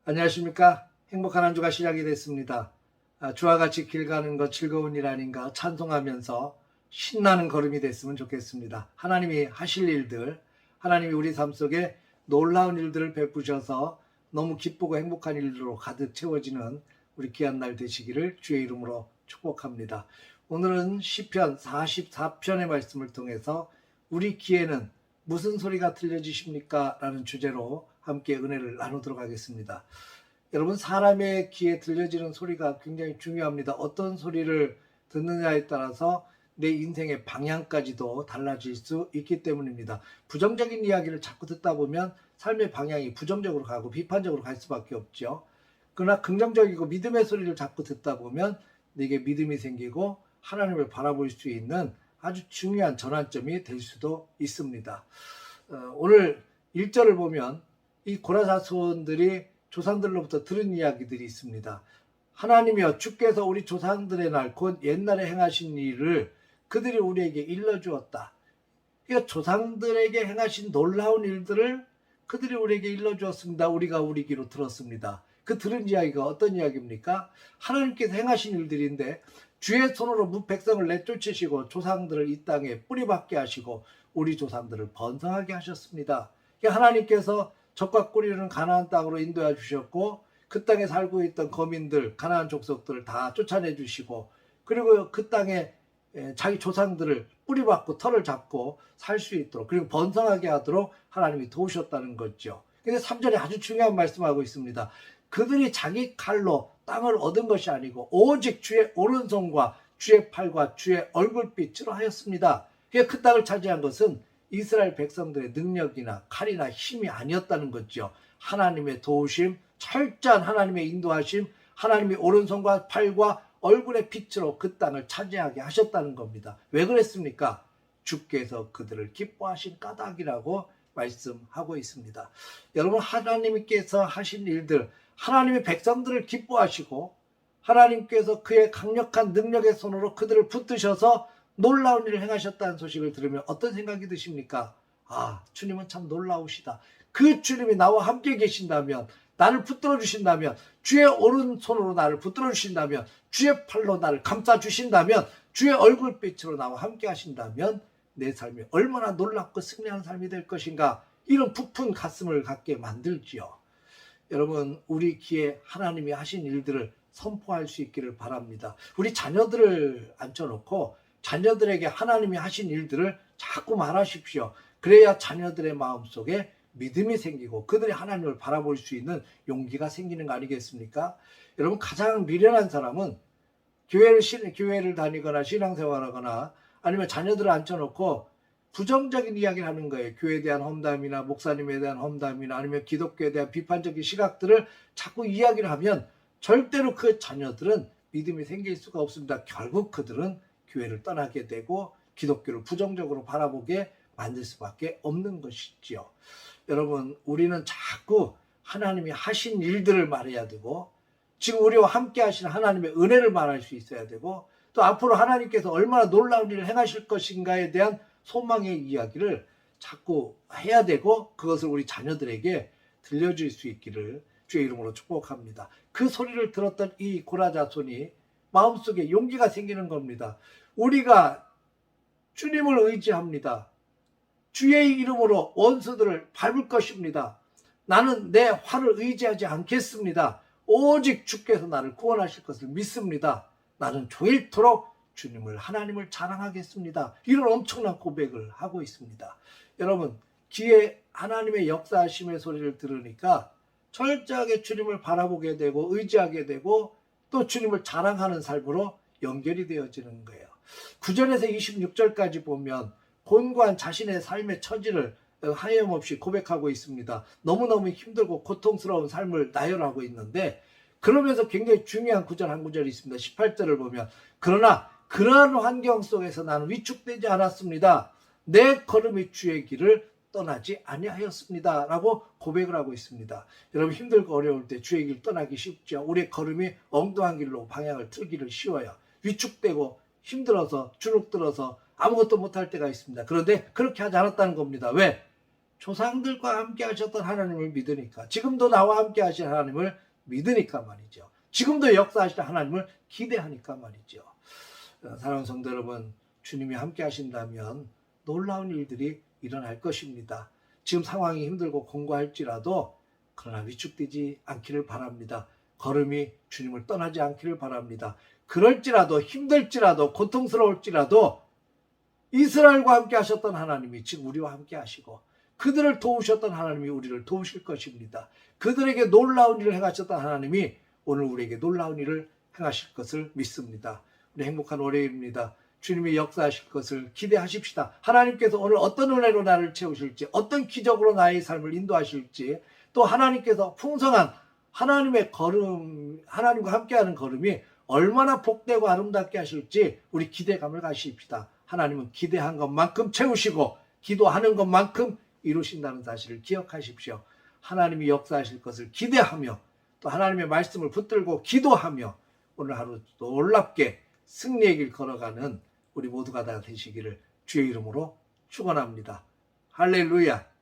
안녕하십니까? 행복한 한 주가 시작이 됐습니다. 주와 같이 길 가는 것 즐거운 일 아닌가 찬송하면서 신나는 걸음이 됐으면 좋겠습니다. 하나님이 하실 일들, 하나님이 우리 삶 속에 놀라운 일들을 베푸셔서 너무 기쁘고 행복한 일들로 가득 채워지는 우리 귀한 날 되시기를 주의 이름으로 축복합니다. 오늘은 시편 44편의 말씀을 통해서 우리 귀에는 무슨 소리가 들려지십니까? 라는 주제로 함께 은혜를 나누도록 하겠습니다. 여러분, 사람의 귀에 들려지는 소리가 굉장히 중요합니다. 어떤 소리를 듣느냐에 따라서 내 인생의 방향까지도 달라질 수 있기 때문입니다. 부정적인 이야기를 자꾸 듣다 보면 삶의 방향이 부정적으로 가고 비판적으로 갈 수밖에 없죠. 그러나 긍정적이고 믿음의 소리를 자꾸 듣다 보면 내게 믿음이 생기고 하나님을 바라볼 수 있는 아주 중요한 전환점이 될 수도 있습니다. 오늘 1절을 보면 이 고라자손들이 조상들로부터 들은 이야기들이 있습니다. 하나님이여, 주께서 우리 조상들의 날 곧 옛날에 행하신 일을 그들이 우리에게 일러주었다. 그러니까 조상들에게 행하신 놀라운 일들을 그들이 우리에게 일러주었습니다. 우리가 우리 귀로 들었습니다. 그 들은 이야기가 어떤 이야기입니까? 하나님께서 행하신 일들인데 주의 손으로 백성을 내쫓으시고 조상들을 이 땅에 뿌리박게 하시고 우리 조상들을 번성하게 하셨습니다. 그러니까 하나님께서 적과 꿀이는 가나안 땅으로 인도해 주셨고 그 땅에 살고 있던 거민들, 가나안 족속들을 다 쫓아내 주시고 그리고 그 땅에 자기 조상들을 뿌리박고 털을 잡고 살 수 있도록 그리고 번성하게 하도록 하나님이 도우셨다는 거죠. 근데 3절에 아주 중요한 말씀하고 있습니다. 그들이 자기 칼로 땅을 얻은 것이 아니고 오직 주의 오른손과 주의 팔과 주의 얼굴빛으로 하였습니다. 그 땅을 차지한 것은 이스라엘 백성들의 능력이나 칼이나 힘이 아니었다는 거죠. 하나님의 도우심, 철저한 하나님의 인도하심, 하나님의 오른손과 팔과 얼굴의 빛으로 그 땅을 차지하게 하셨다는 겁니다. 왜 그랬습니까? 주께서 그들을 기뻐하신 까닭이라고 말씀하고 있습니다. 여러분, 하나님께서 하신 일들, 하나님의 백성들을 기뻐하시고 하나님께서 그의 강력한 능력의 손으로 그들을 붙드셔서 놀라운 일을 행하셨다는 소식을 들으면 어떤 생각이 드십니까? 아, 주님은 참 놀라우시다. 그 주님이 나와 함께 계신다면, 나를 붙들어 주신다면, 주의 오른손으로 나를 붙들어 주신다면, 주의 팔로 나를 감싸 주신다면, 주의 얼굴빛으로 나와 함께 하신다면 내 삶이 얼마나 놀랍고 승리한 삶이 될 것인가, 이런 부푼 가슴을 갖게 만들지요. 여러분, 우리 귀에 하나님이 하신 일들을 선포할 수 있기를 바랍니다. 우리 자녀들을 앉혀놓고 자녀들에게 하나님이 하신 일들을 자꾸 말하십시오. 그래야 자녀들의 마음속에 믿음이 생기고 그들이 하나님을 바라볼 수 있는 용기가 생기는 거 아니겠습니까? 여러분, 가장 미련한 사람은 교회를 다니거나 신앙생활하거나 아니면 자녀들을 앉혀놓고 부정적인 이야기를 하는 거예요. 교회에 대한 험담이나 목사님에 대한 험담이나 아니면 기독교에 대한 비판적인 시각들을 자꾸 이야기를 하면 절대로 그 자녀들은 믿음이 생길 수가 없습니다. 결국 그들은 교회를 떠나게 되고 기독교를 부정적으로 바라보게 만들 수밖에 없는 것이지요. 여러분, 우리는 자꾸 하나님이 하신 일들을 말해야 되고 지금 우리와 함께 하신 하나님의 은혜를 말할 수 있어야 되고 또 앞으로 하나님께서 얼마나 놀라운 일을 행하실 것인가에 대한 소망의 이야기를 자꾸 해야 되고 그것을 우리 자녀들에게 들려줄 수 있기를 주의 이름으로 축복합니다. 그 소리를 들었던 이 고라자손이 마음속에 용기가 생기는 겁니다. 우리가 주님을 의지합니다. 주의 이름으로 원수들을 밟을 것입니다. 나는 내 활을 의지하지 않겠습니다. 오직 주께서 나를 구원하실 것을 믿습니다. 나는 조일토록 주님을, 하나님을 자랑하겠습니다. 이런 엄청난 고백을 하고 있습니다. 여러분, 귀에 하나님의 역사하심의 소리를 들으니까 철저하게 주님을 바라보게 되고 의지하게 되고 또 주님을 자랑하는 삶으로 연결이 되어지는 거예요. 9절에서 26절까지 보면 곤고한 자신의 삶의 처지를 하염없이 고백하고 있습니다. 너무너무 힘들고 고통스러운 삶을 나열하고 있는데 그러면서 굉장히 중요한 구절 한 구절이 있습니다. 18절을 보면 그러나 그러한 환경 속에서 나는 위축되지 않았습니다. 내 걸음이 주의 길을 떠나지 아니하였습니다. 라고 고백을 하고 있습니다. 여러분, 힘들고 어려울 때 주의 길 떠나기 쉽죠. 우리의 걸음이 엉뚱한 길로 방향을 틀기를 쉬워요. 위축되고 힘들어서 주눅들어서 아무것도 못할 때가 있습니다. 그런데 그렇게 하지 않았다는 겁니다. 왜? 조상들과 함께 하셨던 하나님을 믿으니까, 지금도 나와 함께 하실 하나님을 믿으니까 말이죠. 지금도 역사하실 하나님을 기대하니까 말이죠. 사랑하는 성도 여러분, 주님이 함께 하신다면 놀라운 일들이 일어날 것입니다. 지금 상황이 힘들고 공고할지라도 그러나 위축되지 않기를 바랍니다. 걸음이 주님을 떠나지 않기를 바랍니다. 그럴지라도, 힘들지라도, 고통스러울지라도 이스라엘과 함께 하셨던 하나님이 지금 우리와 함께 하시고, 그들을 도우셨던 하나님이 우리를 도우실 것입니다. 그들에게 놀라운 일을 행하셨던 하나님이 오늘 우리에게 놀라운 일을 행하실 것을 믿습니다. 우리 행복한 월요일입니다. 주님이 역사하실 것을 기대하십시다. 하나님께서 오늘 어떤 은혜로 나를 채우실지, 어떤 기적으로 나의 삶을 인도하실지, 또 하나님께서 풍성한 하나님의 걸음, 하나님과 함께하는 걸음이 얼마나 복되고 아름답게 하실지 우리 기대감을 가십시다. 하나님은 기대한 것만큼 채우시고 기도하는 것만큼 이루신다는 사실을 기억하십시오. 하나님이 역사하실 것을 기대하며 또 하나님의 말씀을 붙들고 기도하며 오늘 하루 놀랍게 승리의 길 걸어가는 우리 모두가 다 되시기를 주의 이름으로 축원합니다. 할렐루야.